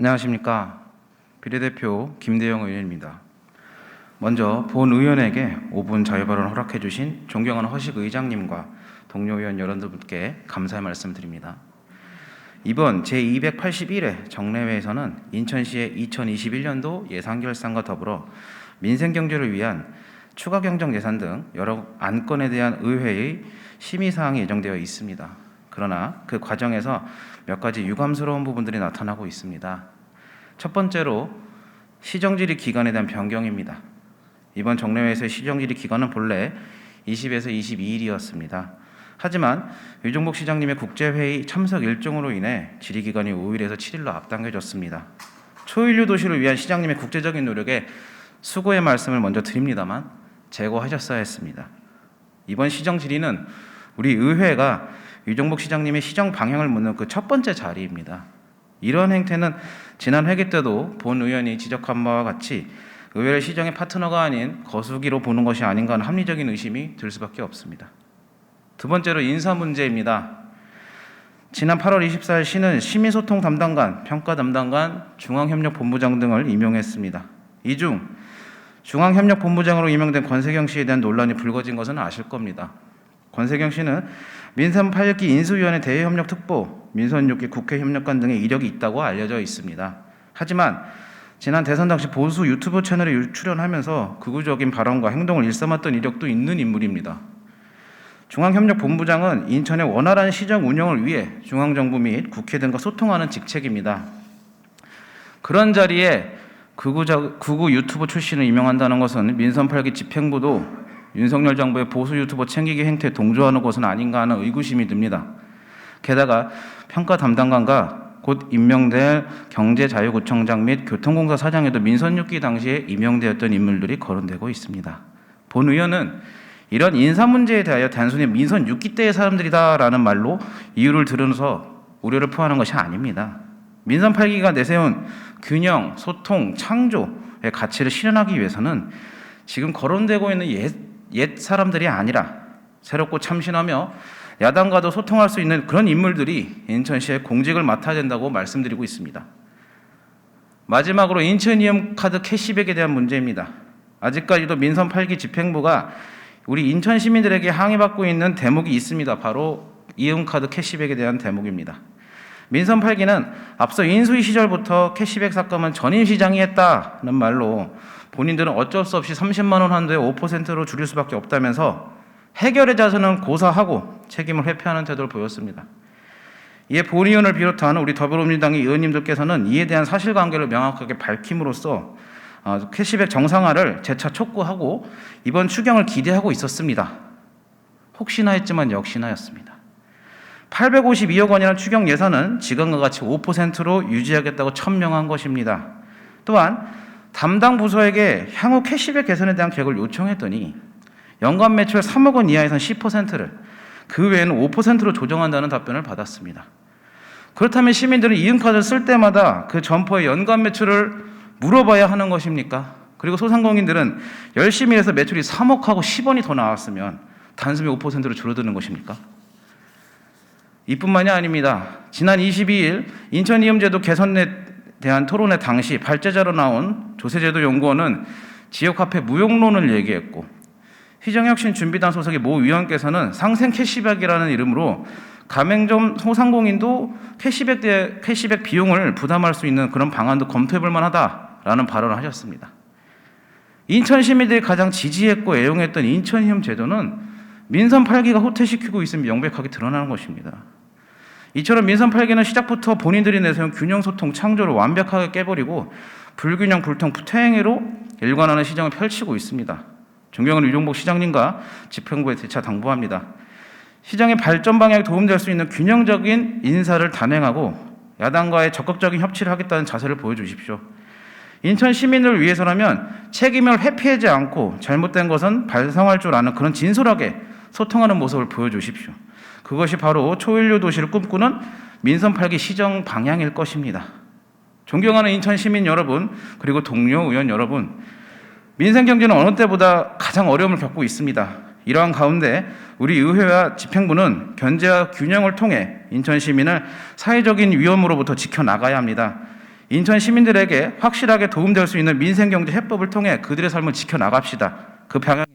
안녕하십니까. 비례대표 김대영 의원입니다. 먼저 본 의원에게 5분 자유발언 허락해 주신 존경하는 허식 의장님과 동료 의원 여러분들께 감사의 말씀드립니다. 이번 제281회 정례회에서는 인천시의 2021년도 예산결산과 더불어 민생경제를 위한 추가 경정 예산 등 여러 안건에 대한 의회의 심의사항이 예정되어 있습니다. 그러나 그 과정에서 몇 가지 유감스러운 부분들이 나타나고 있습니다. 첫 번째로 시정질의 기간에 대한 변경입니다. 이번 정례회에서의 시정질의 기간은 본래 20에서 22일이었습니다. 하지만 유종복 시장님의 국제회의 참석 일정으로 인해 질의기간이 5일에서 7일로 앞당겨졌습니다. 초일류 도시를 위한 시장님의 국제적인 노력에 수고의 말씀을 먼저 드립니다만 제고하셨어야 했습니다. 이번 시정 질의는 우리 의회가 유종복 시장님의 시정 방향을 묻는 그 첫 번째 자리입니다. 이러한 행태는 지난 회기 때도 본 의원이 지적한 바와 같이 의회를 시정의 파트너가 아닌 거수기로 보는 것이 아닌가 하는 합리적인 의심이 들 수밖에 없습니다. 두 번째로 인사 문제입니다. 지난 8월 24일 시는 시민소통 담당관, 평가 담당관, 중앙협력본부장 등을 임용했습니다. 이 중 중앙협력본부장으로 임명된 권세경 씨에 대한 논란이 불거진 것은 아실 겁니다. 권세경 씨는 민선 8기 인수위원회 대외협력특보, 민선 6기 국회협력관 등의 이력이 있다고 알려져 있습니다. 하지만 지난 대선 당시 보수 유튜브 채널에 출연하면서 극우적인 발언과 행동을 일삼았던 이력도 있는 인물입니다. 중앙협력본부장은 인천의 원활한 시정 운영을 위해 중앙정부 및 국회 등과 소통하는 직책입니다. 그런 자리에 극우 유튜버 출신을 임명한다는 것은 민선 8기 집행부도 윤석열 정부의 보수 유튜버 챙기기 행태에 동조하는 것은 아닌가 하는 의구심이 듭니다. 게다가 평가 담당관과 곧 임명될 경제자유구청장 및 교통공사 사장에도 민선 6기 당시에 임명되었던 인물들이 거론되고 있습니다. 본 의원은 이런 인사 문제에 대하여 단순히 민선 6기 때의 사람들이다라는 말로 이유를 들으면서 우려를 표하는 것이 아닙니다. 민선 8기가 내세운 균형, 소통, 창조의 가치를 실현하기 위해서는 지금 거론되고 있는 옛 사람들이 아니라 새롭고 참신하며 야당과도 소통할 수 있는 그런 인물들이 인천시에 공직을 맡아야 된다고 말씀드리고 있습니다. 마지막으로 인천이용카드 캐시백에 대한 문제입니다. 아직까지도 민선 8기 집행부가 우리 인천 시민들에게 항의받고 있는 대목이 있습니다. 바로 이용카드 캐시백에 대한 대목입니다. 민선 8기는 앞서 인수위 시절부터 캐시백 삭감은 전임 시장이 했다는 말로 본인들은 어쩔 수 없이 30만 원 한도에 5%로 줄일 수밖에 없다면서 해결의 자세는 고사하고 책임을 회피하는 태도를 보였습니다. 이에 본 의원을 비롯한 우리 더불어민주당의 의원님들께서는 이에 대한 사실관계를 명확하게 밝힘으로써 캐시백 정상화를 재차 촉구하고 이번 추경을 기대하고 있었습니다. 혹시나 했지만 역시나였습니다. 852억 원이라는 추경 예산은 지금과 같이 5%로 유지하겠다고 천명한 것입니다. 또한 담당 부서에게 향후 캐시백 개선에 대한 계획을 요청했더니 연간 매출 3억 원 이하에선 10%를 그 외에는 5%로 조정한다는 답변을 받았습니다. 그렇다면 시민들은 이용카드를 쓸 때마다 그 점포의 연간 매출을 물어봐야 하는 것입니까? 그리고 소상공인들은 열심히 해서 매출이 3억하고 10원이 더 나왔으면 단숨에 5%로 줄어드는 것입니까? 이뿐만이 아닙니다. 지난 22일 인천이음제도 개선에 대한 토론회 당시 발제자로 나온 조세제도 연구원은 지역화폐 무용론을 얘기했고 희정혁신준비단 소속의 모 위원께서는 상생 캐시백이라는 이름으로 가맹점 소상공인도 캐시백 비용을 부담할 수 있는 그런 방안도 검토해볼 만하다라는 발언을 하셨습니다. 인천 시민들이 가장 지지했고 애용했던 인천이음 제도는 민선 8기가 호퇴시키고 있음이 명백하게 드러나는 것입니다. 이처럼 민선 8기는 시작부터 본인들이 내세운 균형 소통 창조를 완벽하게 깨버리고 불균형 불통 퇴행으로 일관하는 시정을 펼치고 있습니다. 존경하는 유종복 시장님과 집행부에 재차 당부합니다. 시장의 발전 방향에 도움될 수 있는 균형적인 인사를 단행하고 야당과의 적극적인 협치를 하겠다는 자세를 보여주십시오. 인천 시민을 위해서라면 책임을 회피하지 않고 잘못된 것은 반성할 줄 아는 그런 진솔하게 소통하는 모습을 보여주십시오. 그것이 바로 초일류 도시를 꿈꾸는 민선 8기 시정 방향일 것입니다. 존경하는 인천 시민 여러분, 그리고 동료 의원 여러분, 민생경제는 어느 때보다 가장 어려움을 겪고 있습니다. 이러한 가운데 우리 의회와 집행부는 견제와 균형을 통해 인천 시민을 사회적인 위험으로부터 지켜나가야 합니다. 인천 시민들에게 확실하게 도움될 수 있는 민생경제 해법을 통해 그들의 삶을 지켜나갑시다. 그 방향